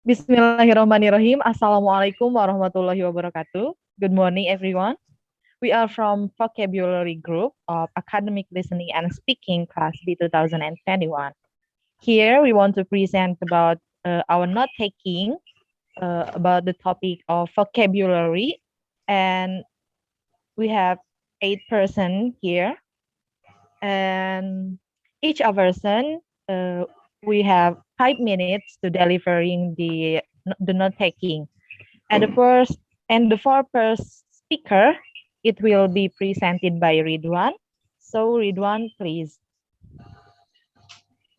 Bismillahirrahmanirrahim. Assalamualaikum warahmatullahi wabarakatuh. Good morning, everyone. We are from Vocabulary Group of Academic Listening and Speaking Class B 2021. Here, we want to present about our note taking about the topic of vocabulary, and we have 8 person here, and each of person we have 5 minutes to delivering the note taking. And the first speaker, it will be presented by Ridwan. So Ridwan, please.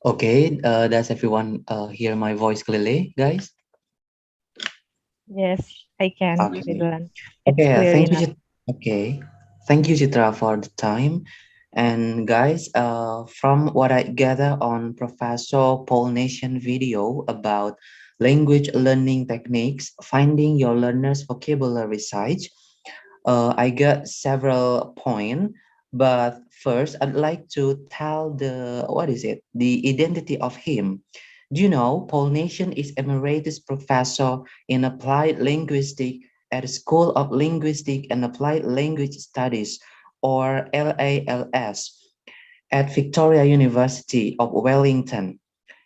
Okay, does everyone hear my voice clearly, guys? Yes, I can, Okay. Ridwan. It's Okay, clear thank you. enough. Okay, thank you, Citra, for the time. And guys, from what I gather on Professor Paul Nation video about language learning techniques, finding your learner's vocabulary size, I got several points, but first I'd like to tell the identity of him. Do you know Paul Nation is emeritus professor in applied linguistics at the School of Linguistic and Applied Language Studies, or LALS, at Victoria University of Wellington.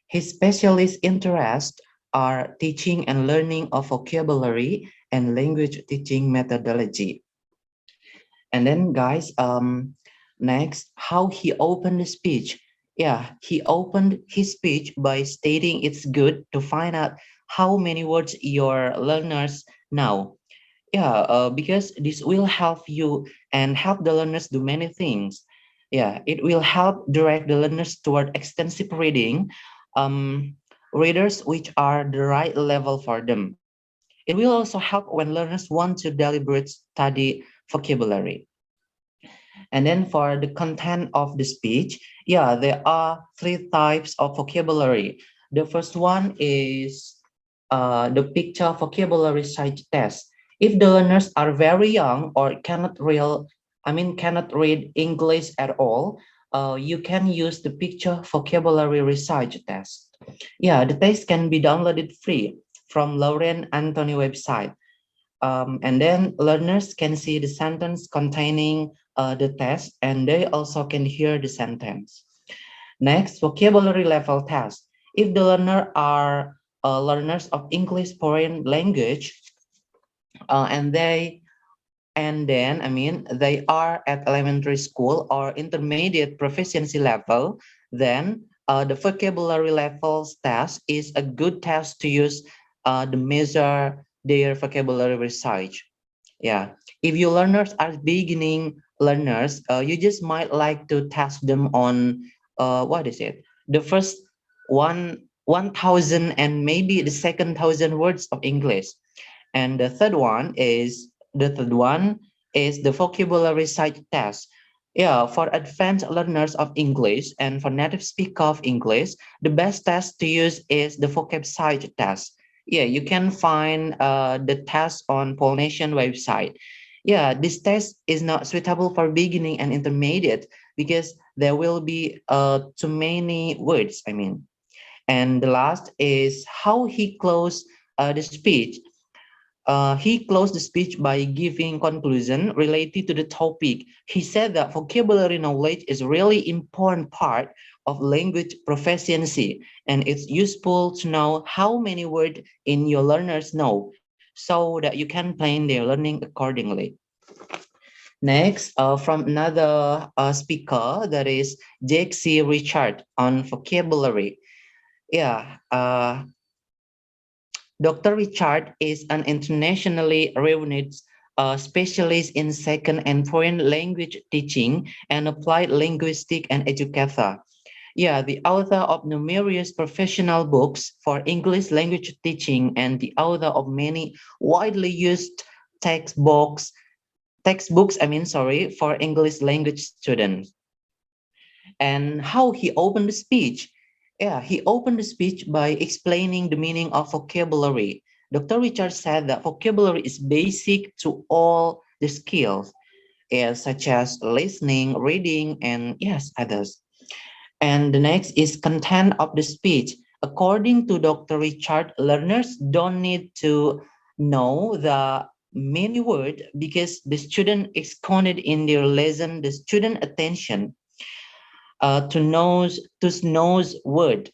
His specialist interests are teaching and learning of vocabulary and language teaching methodology. And then guys, next, how he opened the speech. Yeah, he opened his speech by stating it's good to find out how many words your learners know. Yeah, because this will help you and help the learners do many things. Yeah, it will help direct the learners toward extensive reading, um, readers which are the right level for them. It will also help when learners want to deliberate study vocabulary. And then for the content of the speech, yeah, there are three types of vocabulary. The first one is the picture vocabulary sight test. If the learners are very young or cannot read English at all, you can use the picture vocabulary research test. Yeah, the test can be downloaded free from Lauren Anthony website. And then learners can see the sentence containing the test, and they also can hear the sentence. Next, vocabulary level test. If the learner are learners of English foreign language, and they are at elementary school or intermediate proficiency level, then the vocabulary levels test is a good test to use to measure their vocabulary research. Yeah, if your learners are beginning learners, you just might like to test them on the first 1,000 and maybe the second 1,000 words of English. And the third one is the vocabulary sight test. Yeah, for advanced learners of English and for native speaker of English, the best test to use is the vocab sight test. Yeah, you can find the test on Polnation website. Yeah, this test is not suitable for beginning and intermediate because there will be too many words. And the last is how he closed the speech. He closed the speech by giving conclusion related to the topic. He said that vocabulary knowledge is really important part of language proficiency, and it's useful to know how many words in your learners know, so that you can plan their learning accordingly. Next, from another speaker, that is Jake C. Richard on vocabulary. Yeah, Dr. Richard is an internationally renowned specialist in second and foreign language teaching and applied linguistics and educator. Yeah, the author of numerous professional books for English language teaching and the author of many widely used textbooks, for English language students. And how he opened the speech. Yeah, he opened the speech by explaining the meaning of vocabulary. Dr. Richard said that vocabulary is basic to all the skills, such as listening, reading, and yes, others. And the next is content of the speech. According to Dr. Richard, learners don't need to know the many word because the student is counted in their lesson. The student attention to knows word.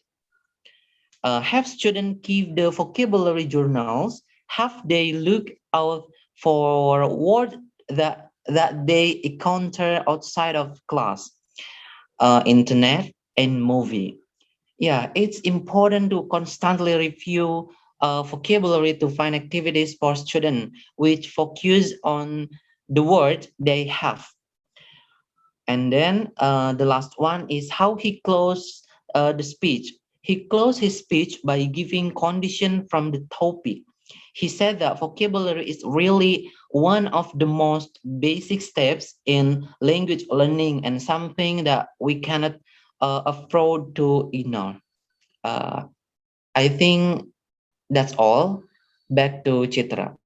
Have students keep the vocabulary journals. Have they look out for word that they encounter outside of class, internet, and movie. Yeah, it's important to constantly review vocabulary to find activities for students which focus on the word they have. And then the last one is how he closed the speech. He closed his speech by giving condition from the topic. He said that vocabulary is really one of the most basic steps in language learning and something that we cannot afford to ignore. Uh, I think that's all. Back to Citra.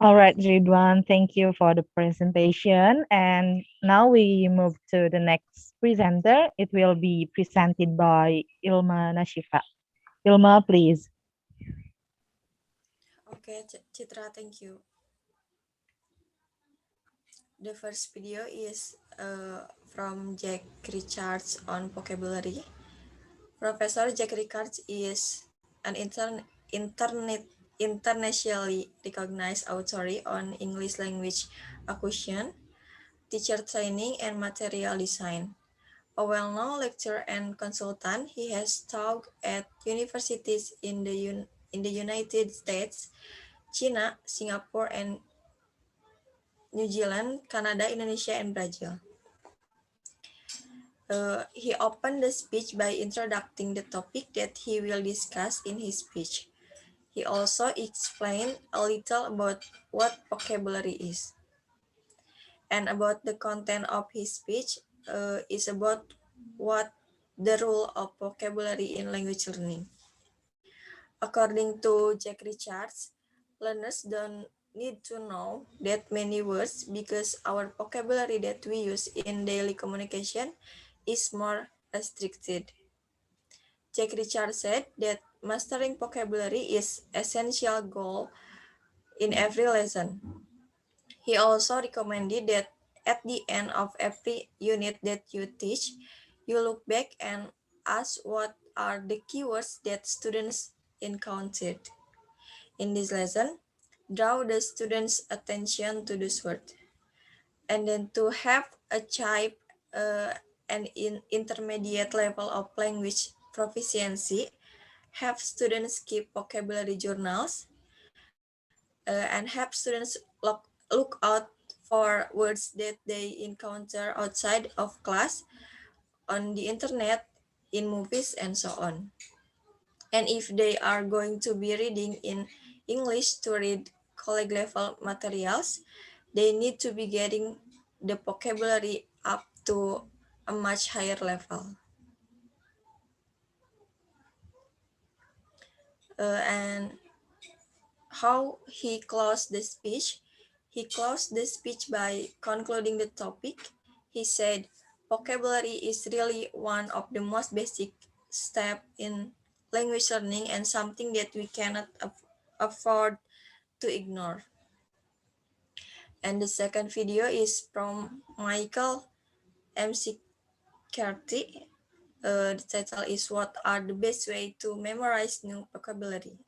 All right, Ridwan, thank you for the presentation. And now we move to the next presenter. It will be presented by Ilma Nasyifa. Ilma, please. Okay, Citra, thank you. The first video is from Jack Richards on vocabulary. Professor Jack Richards is an internationally recognized author on English language acquisition, teacher training, and material design. A well-known lecturer and consultant, he has taught at universities in the United States, China, Singapore, and New Zealand, Canada, Indonesia, and Brazil. He opened the speech by introducing the topic that he will discuss in his speech. He also explained a little about what vocabulary is. And about the content of his speech is about what the role of vocabulary in language learning. According to Jack Richards, learners don't need to know that many words because our vocabulary that we use in daily communication is more restricted. Jack Richards said that mastering vocabulary is essential goal in every lesson. He also recommended that at the end of every unit that you teach, you look back and ask what are the keywords that students encountered. In this lesson, draw the students' attention to this word. And then to have achieve an intermediate level of language proficiency, have students keep vocabulary journals, and have students look out for words that they encounter outside of class, on the internet, in movies, and so on. And if they are going to be reading in English to read college level materials, they need to be getting the vocabulary up to a much higher level. And how he closed the speech? He closed the speech by concluding the topic. He said, vocabulary is really one of the most basic steps in language learning and something that we cannot afford to ignore. And the second video is from Michael MC Carty. The title is What are the best way to memorize new vocabulary?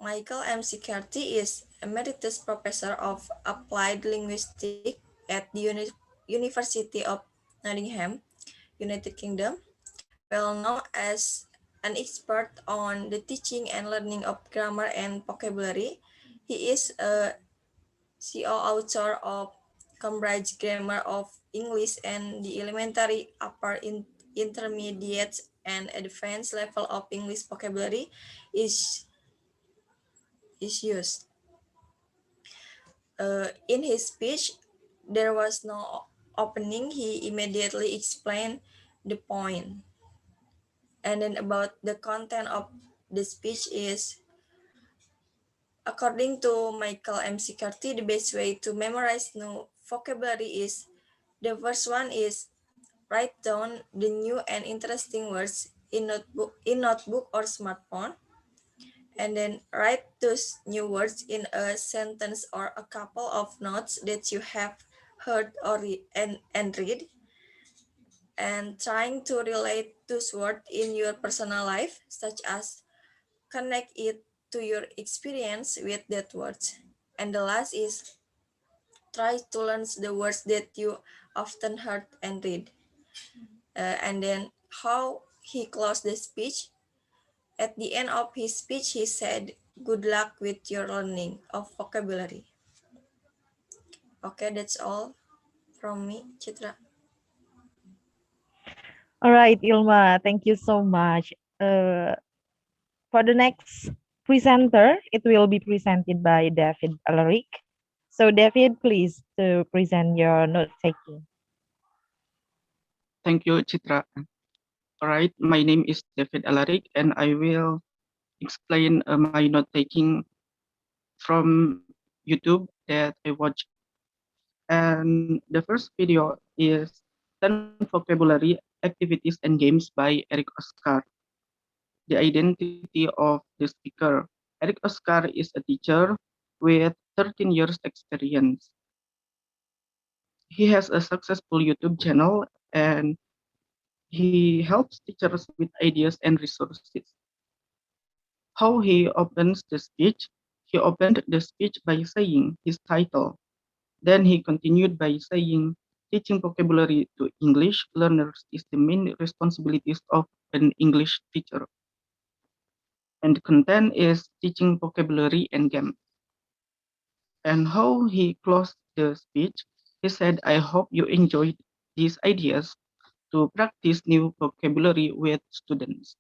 Michael M. Carty is Emeritus Professor of Applied Linguistics at the University of Nottingham, United Kingdom, well known as an expert on the teaching and learning of grammar and vocabulary. He is a CEO author of Cambridge Grammar of English and the elementary, upper, intermediate, and advanced level of English vocabulary is used. In his speech, there was no opening. He immediately explained the point. And then about the content of the speech is, according to Michael M. Carty, the best way to memorize new vocabulary is, the first one is Write down the new and interesting words in notebook or smartphone, and then write those new words in a sentence or a couple of notes that you have heard and read, and trying to relate those words in your personal life, such as connect it to your experience with that words. And the last is try to learn the words that you often heard and read. And then how he closed the speech. At the end of his speech, he said, "Good luck with your learning of vocabulary." Okay, that's all from me, Citra. All right, Ilma, thank you so much. Uh, for the next presenter, it will be presented by David Allaric. So, David, please to present your note taking. Thank you, Citra. All right, my name is David Allaric, and I will explain my note taking from YouTube that I watched. And the first video is 10 vocabulary activities and games by Eric Oscar. The identity of the speaker. Eric Oscar is a teacher with 13 years experience. He has a successful YouTube channel and he helps teachers with ideas and resources. How he opens the speech. He opened the speech by saying his title. Then he continued by saying, teaching vocabulary to English learners is the main responsibilities of an English teacher. And the content is teaching vocabulary and games. And how he closed the speech, he said, I hope you enjoyed these ideas to practice new vocabulary with students.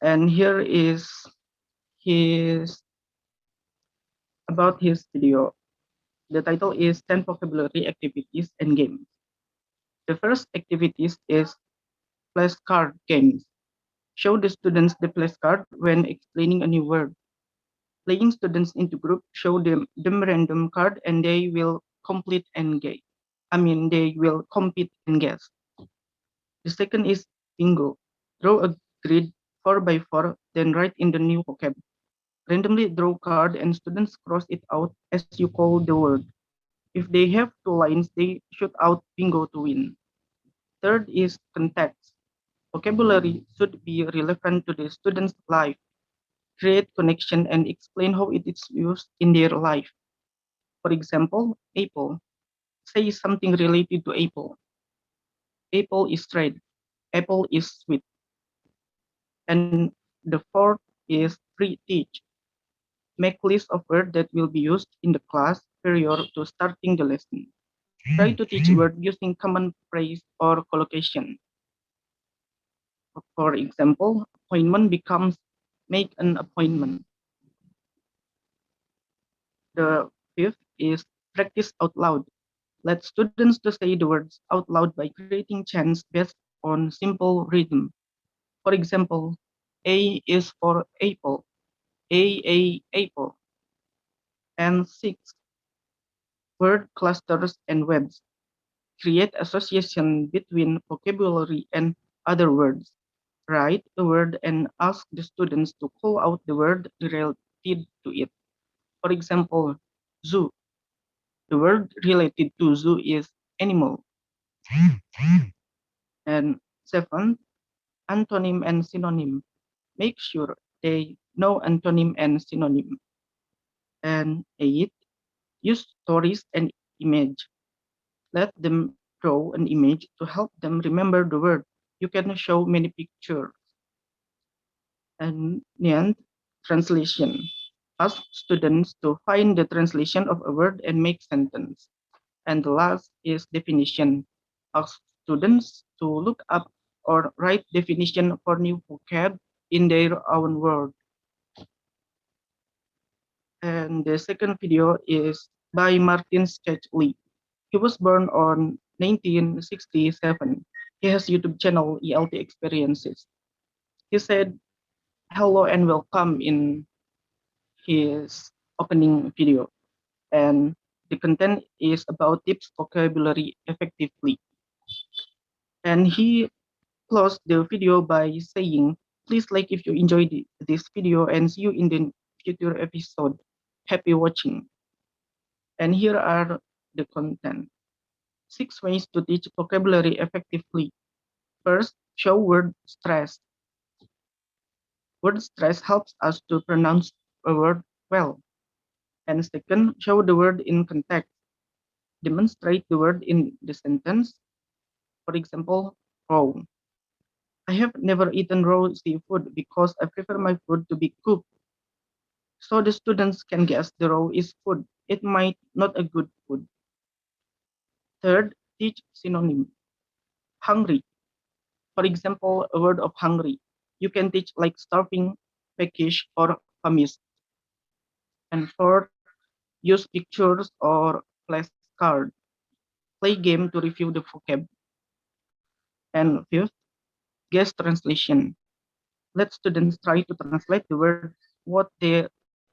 And here is his about his video. The title is 10 vocabulary activities and games. The first activities is flashcard games. Show the students the flashcard when explaining a new word. Playing students into group, show them random card and they will complete and guess. They will compete and guess. The second is bingo. Draw a grid 4 by 4, then write in the new vocab. Randomly draw card and students cross it out as you call the word. If they have 2 lines, they shoot out bingo to win. Third is context. Vocabulary should be relevant to the student's life, create connection and explain how it is used in their life. For example, apple. Say something related to apple. Apple is red. Apple is sweet. And the fourth is pre-teach. Make list of words that will be used in the class prior to starting the lesson. Try to teach word using common phrase or collocation. For example, appointment becomes make an appointment. The fifth is practice out loud. Let students to say the words out loud by creating chants based on simple rhythm. For example, A is for apple, apple. And six, word clusters and webs. Create association between vocabulary and other words. Write a word and ask the students to call out the word related to it. For example, zoo. The word related to zoo is animal. And seven, antonym and synonym. Make sure they know antonym and synonym. And eight, use stories and image. Let them draw an image to help them remember the word. You can show many pictures. And nine, translation. Ask students to find the translation of a word and make sentence. And the last is definition. Ask students to look up or write definition for new vocab in their own word. And the second video is by Martin Sketchley. He was born on 1967. He has YouTube channel ELT Experiences. He said hello and welcome in his opening video. And the content is about tips vocabulary effectively. And he closed the video by saying, please like if you enjoyed this video and see you in the future episode. Happy watching. And here are the content. 6 ways to teach vocabulary effectively. First, show word stress. Word stress helps us to pronounce a word well. And second, show the word in context. Demonstrate the word in the sentence. For example, raw. I have never eaten raw seafood because I prefer my food to be cooked. So the students can guess the raw is food. It might not a good food. Third, teach synonym. Hungry. For example, a word of hungry. You can teach like starving, peckish, or famished. And fourth, use pictures or flashcards. Play game to review the vocab. And fifth, guess translation. Let students try to translate the word what they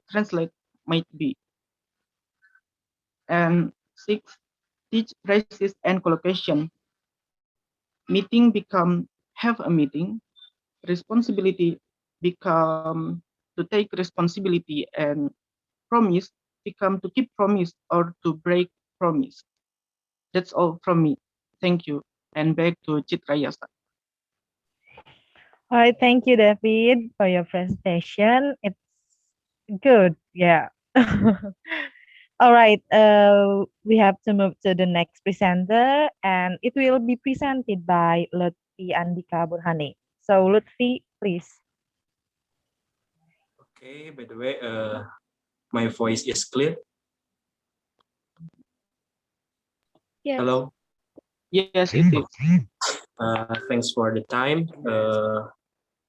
translate might be. And six, teach phrases and collocation. Meeting become have a meeting. Responsibility become to take responsibility, and promise become to keep promise or to break promise. That's all from me. Thank you. And back to Citra Yasa. All right, thank you, David, for your presentation. It's good, yeah. All right, we have to move to the next presenter, and it will be presented by Luthfi Andika Burhani. So, Luthfi, please. Okay, by the way, my voice is clear. Yes. Hello. Yes, it is. Thanks for the time.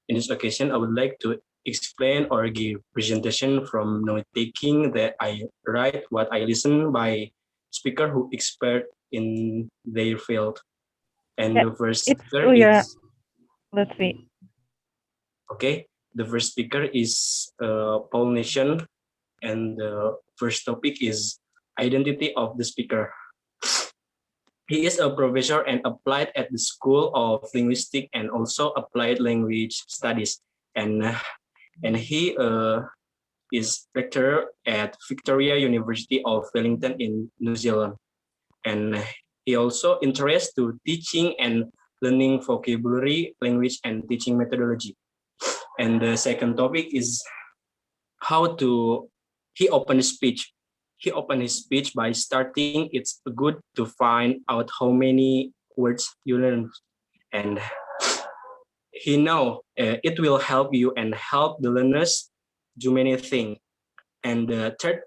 In this occasion, I would like to explain or give presentation from note taking that I write what I listen by speaker who expert in their field. And Yeah, the first it's speaker clear, is Lutfi. okay. The first speaker is Paul Nation, and the first topic is identity of the speaker. He is a professor and applied at the School of Linguistics and also Applied Language Studies. And he is lecturer at Victoria University of Wellington in New Zealand. And he also interests to teaching and learning vocabulary, language, and teaching methodology. And the second topic is how to he opened speech. He opened his speech by starting it's good to find out how many words you learn, and he know it will help you and help the learners do many things. And the third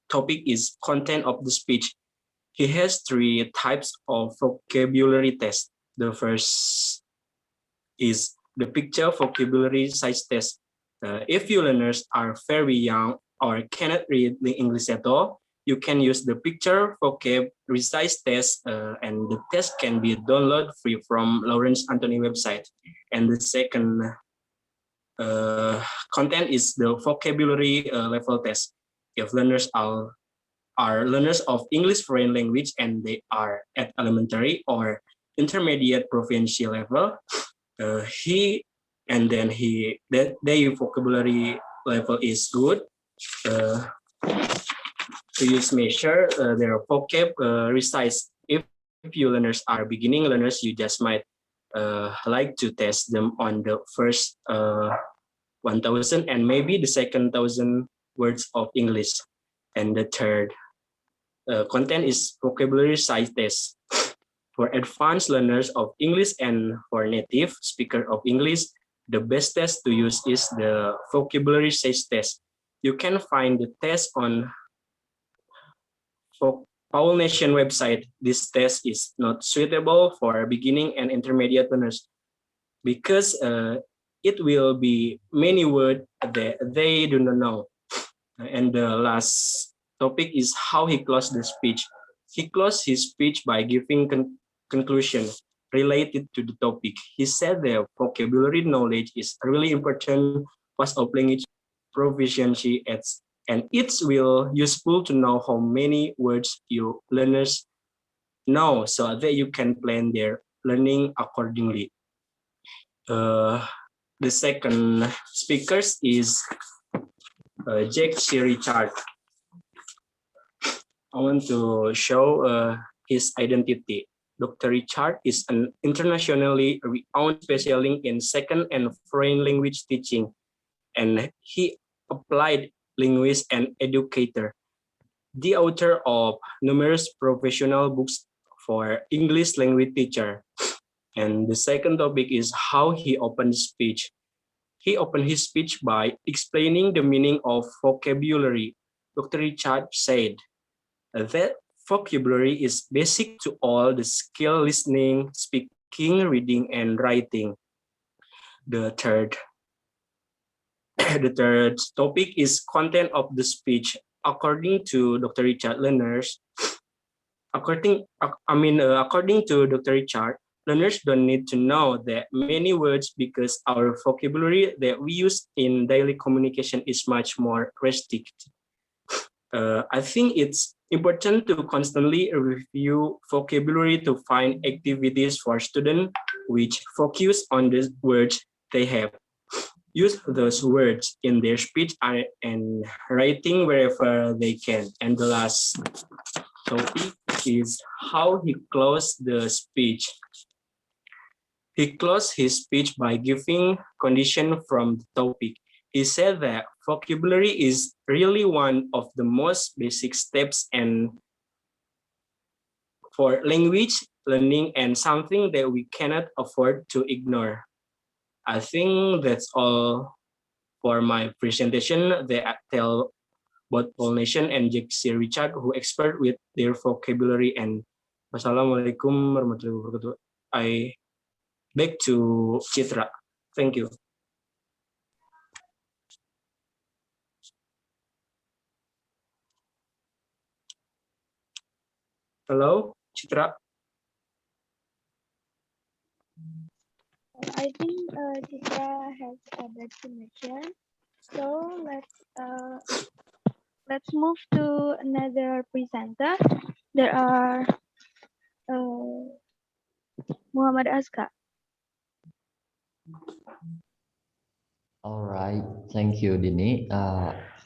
topic is content of the speech. He has three types of vocabulary test. The first is the picture vocabulary size test. If your learners are very young or cannot read the English at all, you can use the picture vocab resize test, and the test can be downloaded free from Lawrence Anthony website. And the second content is the vocabulary level test. If learners are learners of English foreign language and they are at elementary or intermediate proficiency level, he and then he that their vocabulary level is good. Uh, to use measure their vocab resize. If you learners are beginning learners, you just might like to test them on the first 1,000 and maybe the second 1,000 words of English. And the third content is vocabulary size test. For advanced learners of English and for native speaker of English, the best test to use is the vocabulary size test. You can find the test on Paul Nation website. This test is not suitable for beginning and intermediate learners because it will be many words that they do not know. And the last topic is how he closed the speech. He closed his speech by giving conclusion related to the topic. He said that vocabulary knowledge is really important part of language proficiency, and it's will useful to know how many words your learners know so that you can plan their learning accordingly. The second speakers is Jack C. Richard. I want to show his identity. Dr. Richard is an internationally renowned specialist in second and foreign language teaching, and he applied linguist and educator. The author of numerous professional books for English language teacher. And the second topic is how he opened speech. He opened his speech by explaining the meaning of vocabulary. Dr. Richard said that vocabulary is basic to all the skill listening, speaking, reading, and writing. The third the third topic is content of the speech. According to Dr. Richard, according to Dr. Richard, learners don't need to know that many words because our vocabulary that we use in daily communication is much more restricted. I think it's important to constantly review vocabulary to find activities for students which focus on the words they have. Use those words in their speech and writing wherever they can. And the last topic is how he closed the speech. He closed his speech by giving condition from the topic. He said that vocabulary is really one of the most basic steps and for language learning and something that we cannot afford to ignore. I think that's all for my presentation. They tell both Paul Nation and Jack C. Richard who expert with their vocabulary and Wassalamualaikum warahmatullahi wabarakatuh. I back to Citra. Thank you. Hello, Citra. I think Citra has a bad connection, so let's move to another presenter. There are Muhammad Azka. All right, thank you, Dini.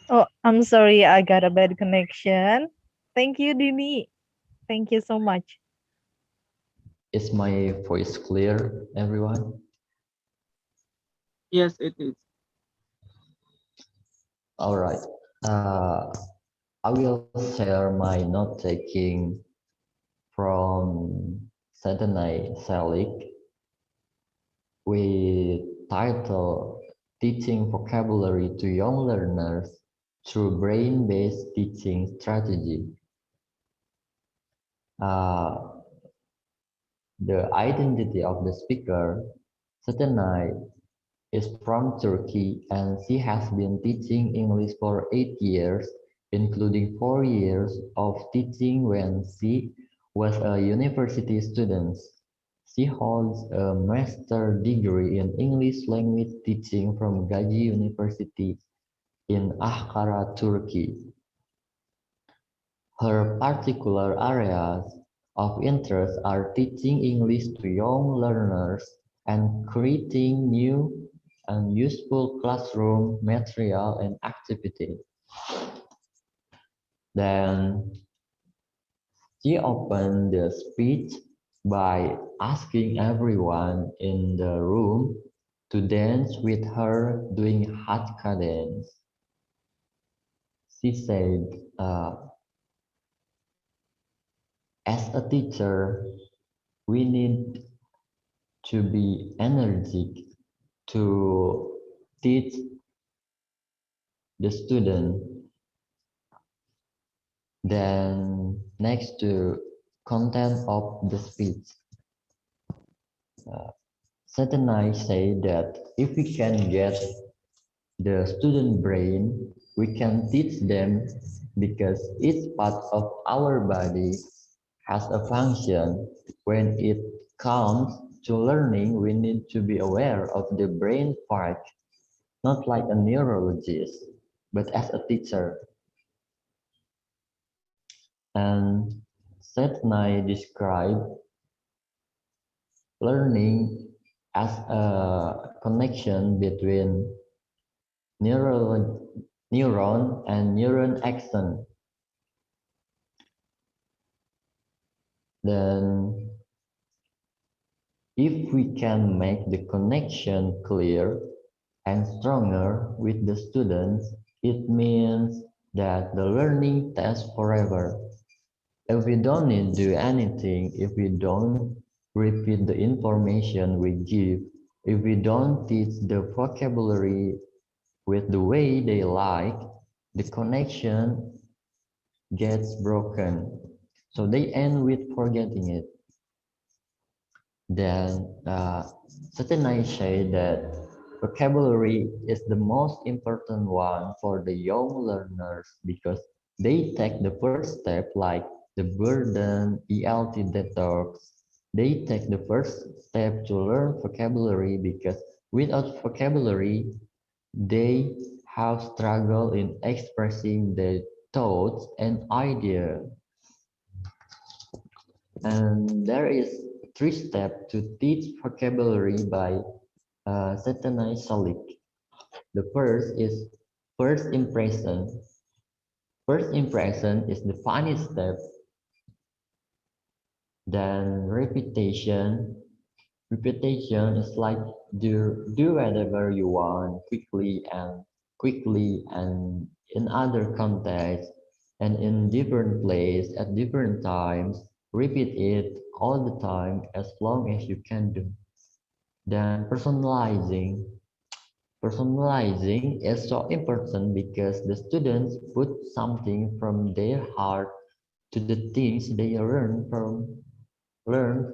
Oh, I'm sorry, I got a bad connection. Thank you, Dini. Thank you so much. Is my voice clear, everyone? Yes, it is. All right. I will share my note taking from Saturday Selig with title Teaching Vocabulary to Young Learners Through Brain-Based Teaching Strategy. The identity of the speaker, Saturday, is from Turkey and she has been teaching English for 8 years, including 4 years of teaching when she was a university student. She holds a master's degree in English language teaching from Gazi University in Ankara, Turkey. Her particular areas of interest are teaching English to young learners and creating new and useful classroom material and activity. Then she opened the speech by asking everyone in the room to dance with her doing Azka dance. She said, as a teacher, we need to be energetic to teach the student. Then next to content of the speech, Satanai say that if we can get the student brain, we can teach them because each part of our body has a function. When it comes to learning, we need to be aware of the brain part, not like a neurologist, but as a teacher. And Setnai described learning as a connection between neuron and neuron axon. Then, if we can make the connection clear and stronger with the students, it means that the learning lasts forever. If we don't need to do anything, if we don't repeat the information we give, if we don't teach the vocabulary with the way they like, the connection gets broken. So they end with forgetting it. Then Satanai say that vocabulary is the most important one for the young learners because they take the first step like the burden, ELT detox. They take the first step to learn vocabulary because without vocabulary, they have struggle in expressing their thoughts and ideas. And there is three steps to teach vocabulary by Satanai Solik. The first is first impression. First impression is the funniest step. Then repetition. Repetition is like do whatever you want quickly and in other contexts and in different place at different times. Repeat it all the time as long as you can do. Then personalizing. Personalizing is so important because the students put something from their heart to the things they learn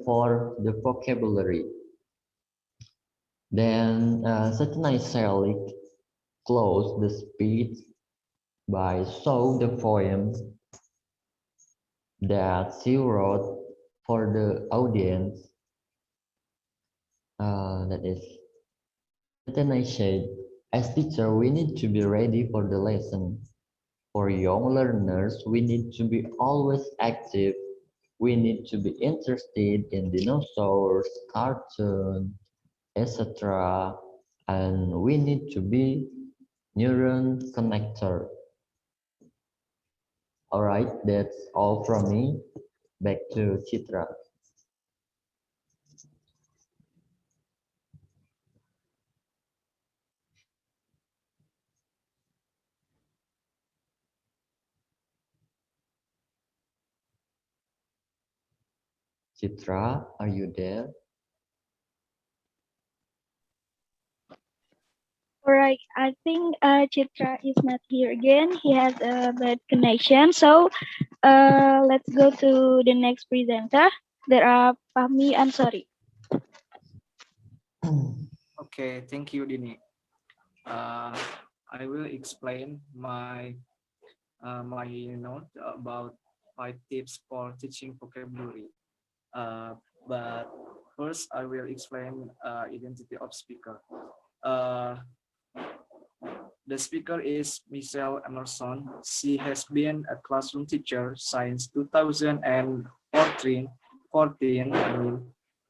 for the vocabulary. Then Satanai close the speech by show the poem that she wrote for the audience. That is, Satanai said, as teacher, we need to be ready for the lesson. For young learners, we need to be always active. We need to be interested in dinosaurs, cartoons, etc. And we need to be neuron connector. All right, that's all from me. Back to Citra. Citra, are you there? Alright, I think Citra is not here again. He has a bad connection. So let's go to the next presenter. There are Pahmi. I'm sorry. Okay, thank you, Dini. Uh, I will explain my note about 5 tips for teaching vocabulary. But first, I will explain identity of speaker. Uh, the speaker is Michelle Emerson. She has been a classroom teacher since 2014,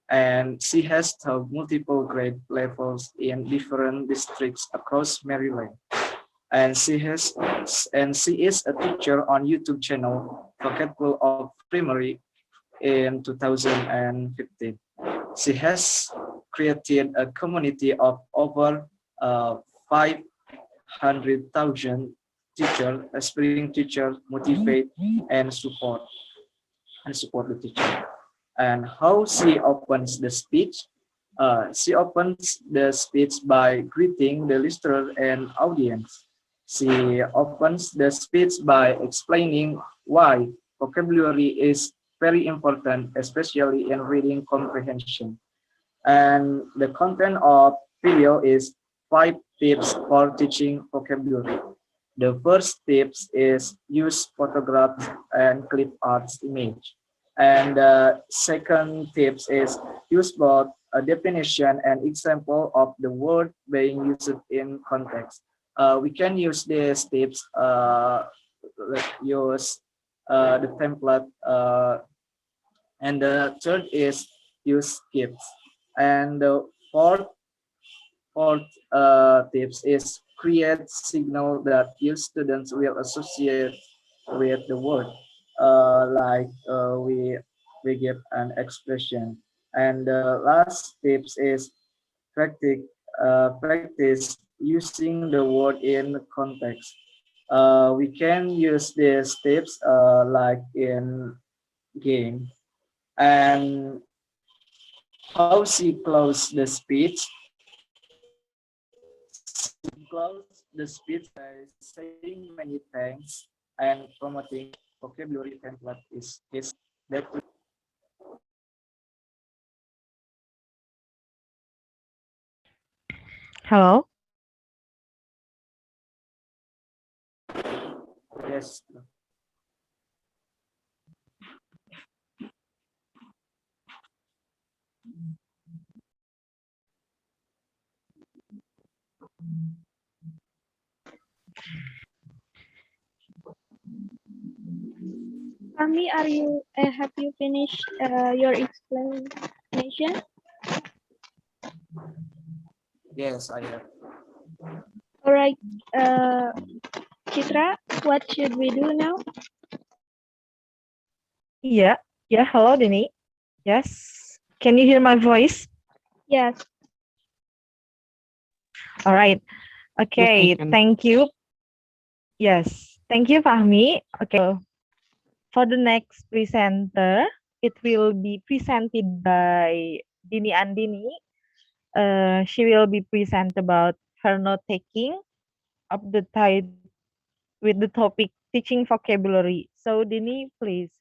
and she has taught multiple grade levels in different districts across Maryland. And she is a teacher on YouTube channel Vocabulary of Primary in 2015. She has created a community of over 500,000 teachers, aspiring teachers, motivate and support the teacher. And how she opens the speech? She opens the speech by greeting the listener and audience. She opens the speech by explaining why vocabulary is very important, especially in reading comprehension. And the content of video is 5 tips for teaching vocabulary. The first tips is use photographs and clip arts image. And the second tips is use both a definition and example of the word being used in context. We can use these tips, use the template, and the third is use skips. And the fourth tips is create signal that your students will associate with the word, like we give an expression. And the last tips is practice using the word in context. We can use these tips like in game. And how she close the speech? She close the speech by saying many thanks and promoting vocabulary template is that. Hello? Yes. Pahmi, have you finished your explanation? Yes, I have. All right, Citra, what should we do now? Yeah. Yeah. Hello, Dini. Yes. Can you hear my voice? Yes. All right. Yes, I Okay. can. Thank you. Yes. Thank you, Pahmi. Okay. For the next presenter, it will be presented by Dini Andini. She will be present about her note taking of the with the topic teaching vocabulary. So Dini, please.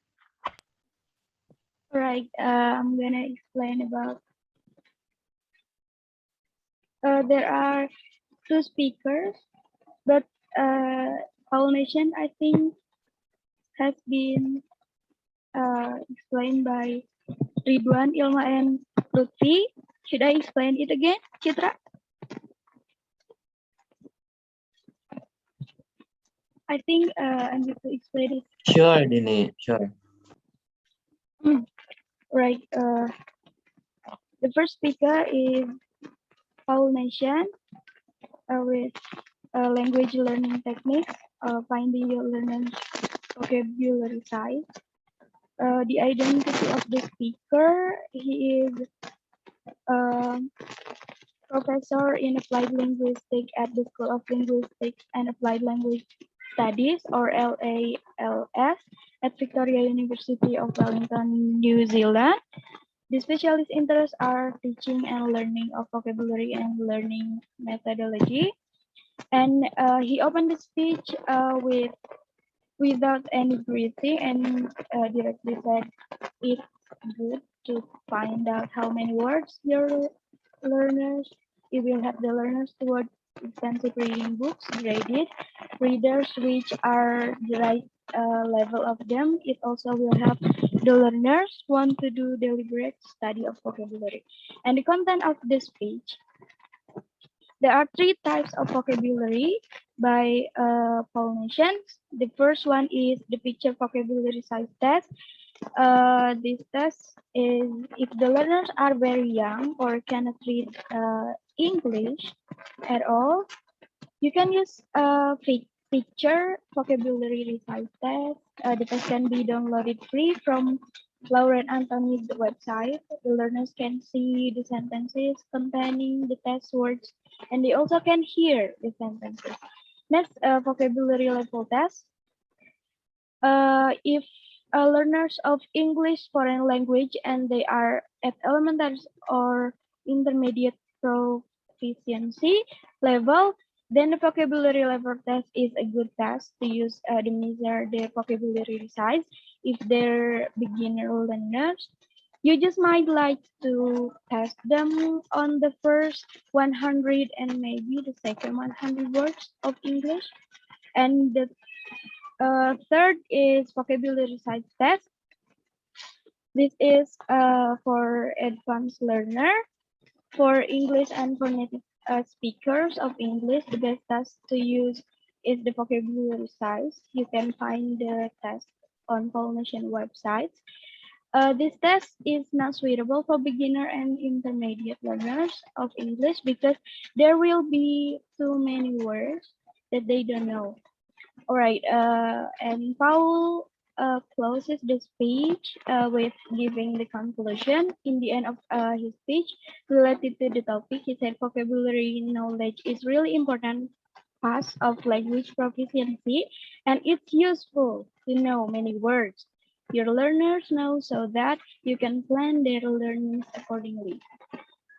All right, I'm gonna explain about. There are two speakers, but pollination I think has been explained by Ridwan, Ilma, and Luthfi. Should I explain it again, Citra? I think I need to explain it. Sure, Dini, sure. Right. The first speaker is pollination with language learning techniques, finding your learner's vocabulary size. The identity of the speaker, he is a professor in applied linguistics at the School of Linguistics and Applied Language Studies, or LALS, at Victoria University of Wellington, New Zealand. The specialist interests are teaching and learning of vocabulary and learning methodology. And he opened the speech without any greeting and directly said it's good to find out how many words your learners, you will have the learners toward extensive reading books, graded readers which are the right level of them. It also will help the learners want to do deliberate study of vocabulary. And the content of the speech, there are three types of vocabulary by Paul mentions. The first one is the picture vocabulary size test. This test is if the learners are very young or cannot read English at all, you can use a picture vocabulary resize test. The test can be downloaded free from Laura and Anthony's website. The learners can see the sentences containing the test words, and they also can hear the sentences. Next, vocabulary level test. If learners of English foreign language and they are at elementary or intermediate proficiency level, then the vocabulary level test is a good test to use to measure their vocabulary size. If they're beginner learners, you just might like to test them on the first 100 and maybe the second 100 words of English. And the third is vocabulary size test. This is for advanced learner. For English and for native speakers of English, the best test to use is the vocabulary size. You can find the test on Polynesian websites. This test is not suitable for beginner and intermediate learners of English because there will be too many words that they don't know. All right, and Paul closes the speech with giving the conclusion. In the end of his speech, related to the topic, he said vocabulary knowledge is really important part of language proficiency, and it's useful to know many words your learners know so that you can plan their learnings accordingly.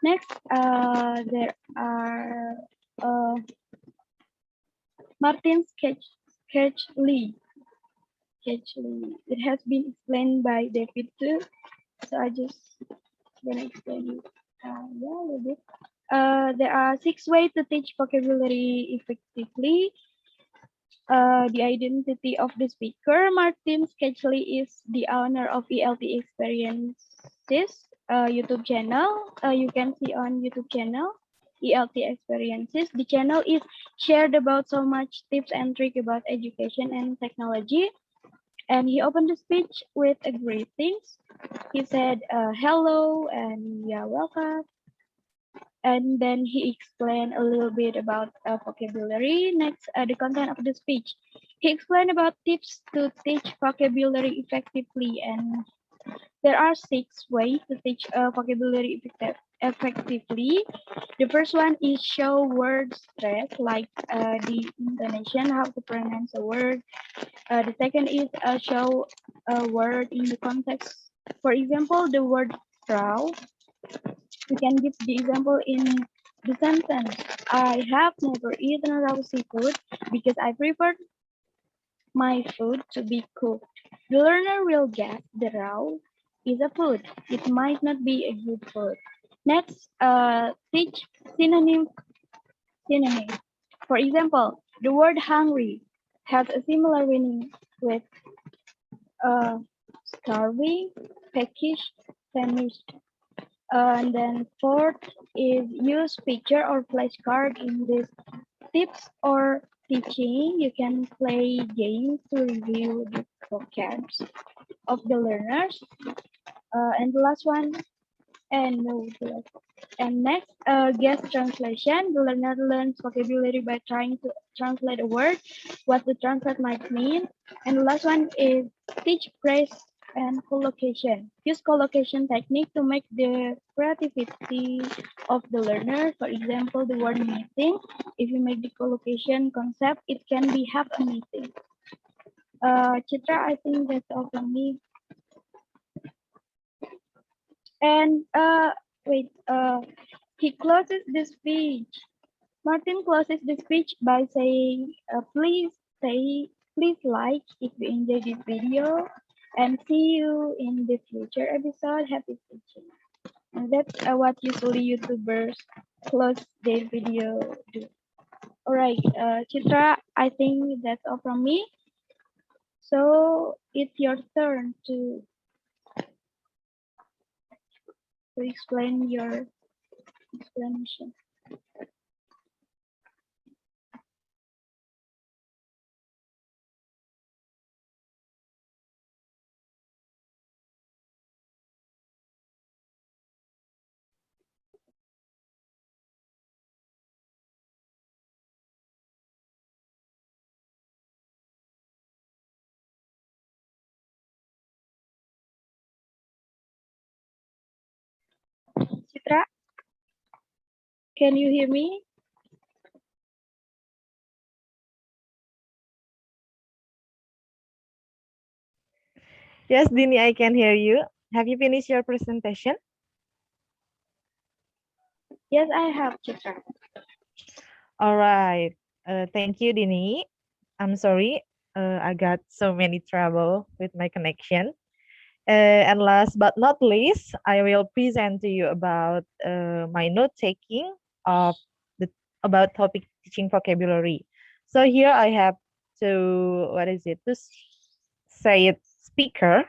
Next, there are uh, Martin Sketchley. It has been explained by David too, so I just gonna explain it. Yeah, a little bit. There are 6 ways to teach vocabulary effectively. The identity of the speaker. Martin Sketchley is the owner of ELT Experiences YouTube channel. You can see on YouTube channel ELT Experiences. The channel is shared about so much tips and tricks about education and technology. And he opened the speech with a greetings. He said, hello and yeah, welcome. And then he explained a little bit about vocabulary. Next, the content of the speech. He explained about tips to teach vocabulary effectively, and there are 6 ways to teach vocabulary effectively. The first one is show word stress, like the intonation, how to pronounce a word. The second is show a word in the context. For example, the word prow. We can give the example in the sentence. I have never eaten raw seafood because I prefer my food to be cooked. The learner will guess the raw is a food. It might not be a good food. Next, teach synonym. Synonym. For example, the word hungry has a similar meaning with uh, starving, peckish, famished. And then fourth is use picture or flashcard in this tips or teaching. You can play games to review the vocabs of the learners. And the last one, and no, the last and next, guest translation. The learner learns vocabulary by trying to translate a word, what the translate might mean. And the last one is teach phrase and collocation. Use collocation technique to make the creativity of the learner. For example, the word meeting. If you make the collocation concept, it can be have a meeting. Citra, I think that's all from me. And wait, he closes the speech. Martin closes the speech by saying, please like if you enjoyed this video and see you in the future episode. Happy teaching. And that's what usually YouTubers close their video do. All right, Citra, I think that's all from me. So it's your turn to explain your explanation. Citra, can you hear me? Yes, Dini, I can hear you. Have you finished your presentation? Yes, I have, Citra. All right. Thank you, Dini. I'm sorry. I got so many trouble with my connection. And last but not least, I will present to you about my note taking of the about topic teaching vocabulary. So here I have to say it speaker.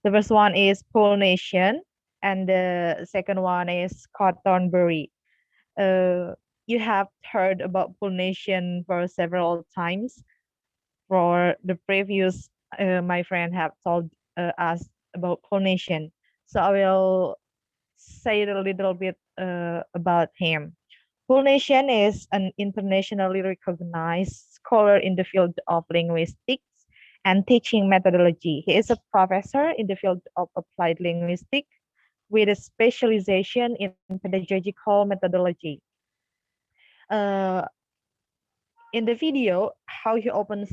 The first one is pollination, and the second one is cottonberry. You have heard about pollination for several times. For the previous, my friend have told us about phonation. So I will say a little bit about him. Phonation is an internationally recognized scholar in the field of linguistics and teaching methodology. He is a professor in the field of applied linguistics with a specialization in pedagogical methodology. Uh, in the video, how he opens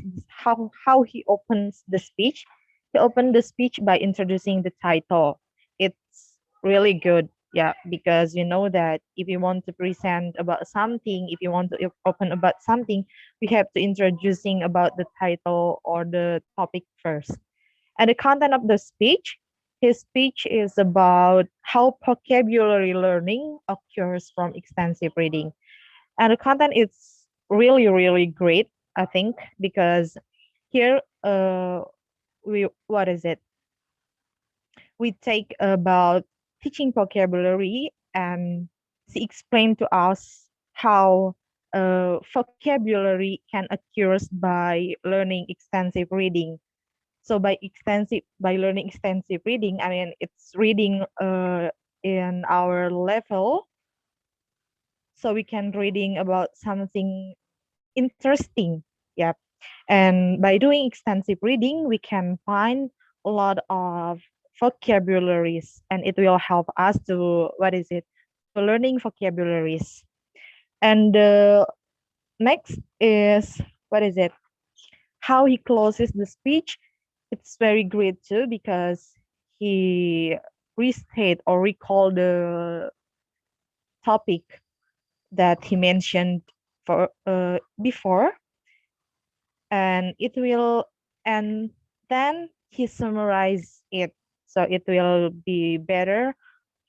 the speech. He opened the speech by introducing the title. It's really good, yeah, because you know that if you want to present about something, if you want to open about something, we have to introducing about the title or the topic first. And the content of the speech, his speech is about how vocabulary learning occurs from extensive reading. And the content is really, really great, I think, because here we what is it? We take about teaching vocabulary, and she explained to us how vocabulary can occur by learning extensive reading. So by learning extensive reading, I mean it's reading in our level, so we can reading about something interesting. Yep. And by doing extensive reading, we can find a lot of vocabularies, and it will help us to to learning vocabularies. And next is how he closes the speech. It's very great too because he restate or recall the topic that he mentioned for before, and it will and then he summarize it, so it will be better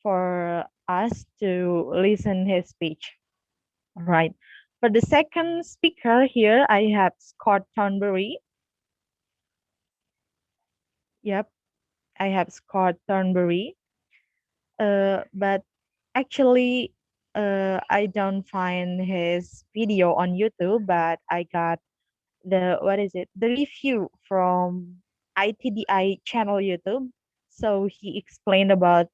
for us to listen his speech. Right. For the second speaker here, I have Scott Thornberry. Yep, I have Scott Thornberry. But actually, I don't find his video on YouTube, but I got the review from ITDI channel YouTube. So he explained about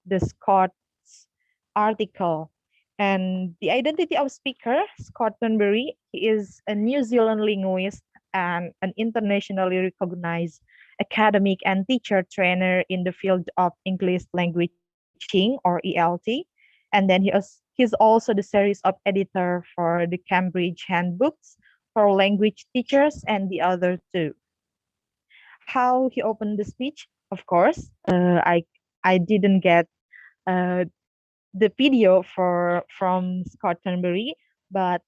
the Scott's article and the identity of speaker. Scott Thornberry, he is a New Zealand linguist and an internationally recognized academic and teacher trainer in the field of English language teaching or ELT. And then he's also the series of editor for the Cambridge handbooks for language teachers and the other two. How he opened the speech, of course, I didn't get uh, the video from Scott Thornberry, but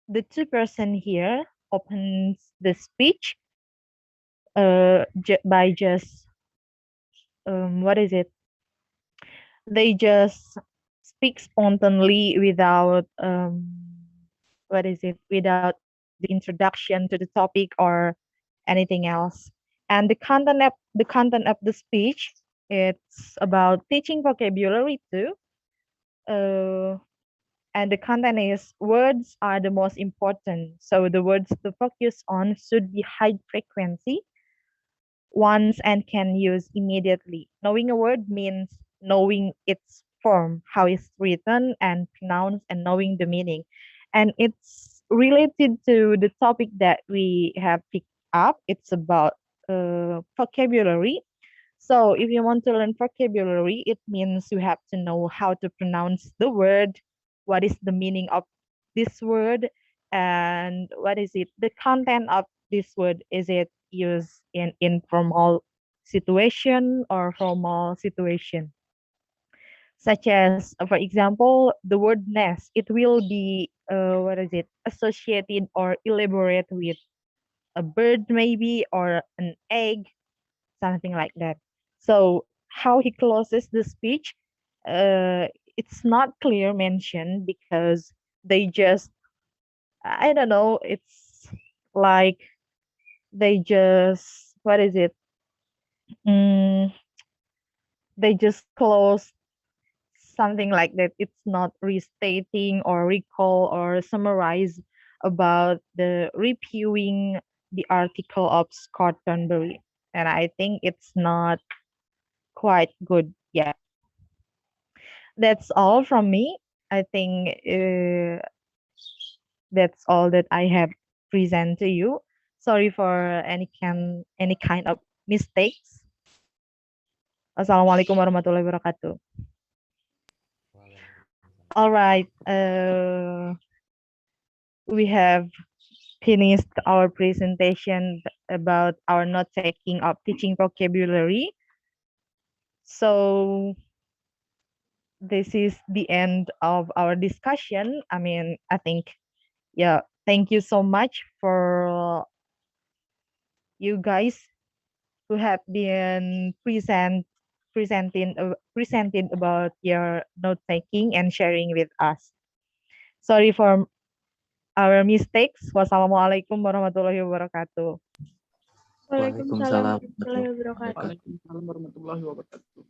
the two person here opens the speech by just what is it? They just speak spontaneously without without the introduction to the topic or anything else. And the content of the speech, it's about teaching vocabulary too. Uh, and the content is words are the most important. So the words to focus on should be high frequency once and can use immediately. Knowing a word means knowing its form, how it's written and pronounced, and knowing the meaning. And it's related to the topic that we have picked up. It's about vocabulary. So if you want to learn vocabulary, it means you have to know how to pronounce the word, what is the meaning of this word, and what is it, the content of this word. Is it used in informal situation or formal situation? Such as, for example, the word nest, it will be associated or elaborate with a bird maybe or an egg, something like that. So how he closes the speech, it's not clear mentioned because they just, I don't know, it's like they just Mm, they just close something like that. It's not restating or recall or summarize about the reviewing the article of Scott Thornberry. and I think it's not quite good yet. That's all from me. I think that's all that I have present to you. Sorry for any kind of mistakes. Assalamualaikum warahmatullahi wabarakatuh. All right. We have finished our presentation about our note taking of teaching vocabulary. So this is the end of our discussion. I think, yeah, thank you so much for you guys who have been presented about your note taking and sharing with us. Sorry for our mistakes. Wassalamualaikum warahmatullahi wabarakatuh. Waalaikumsalam Waalaikumsalam. warahmatullahi wabarakatuh. Waalaikumsalam warahmatullahi wabarakatuh.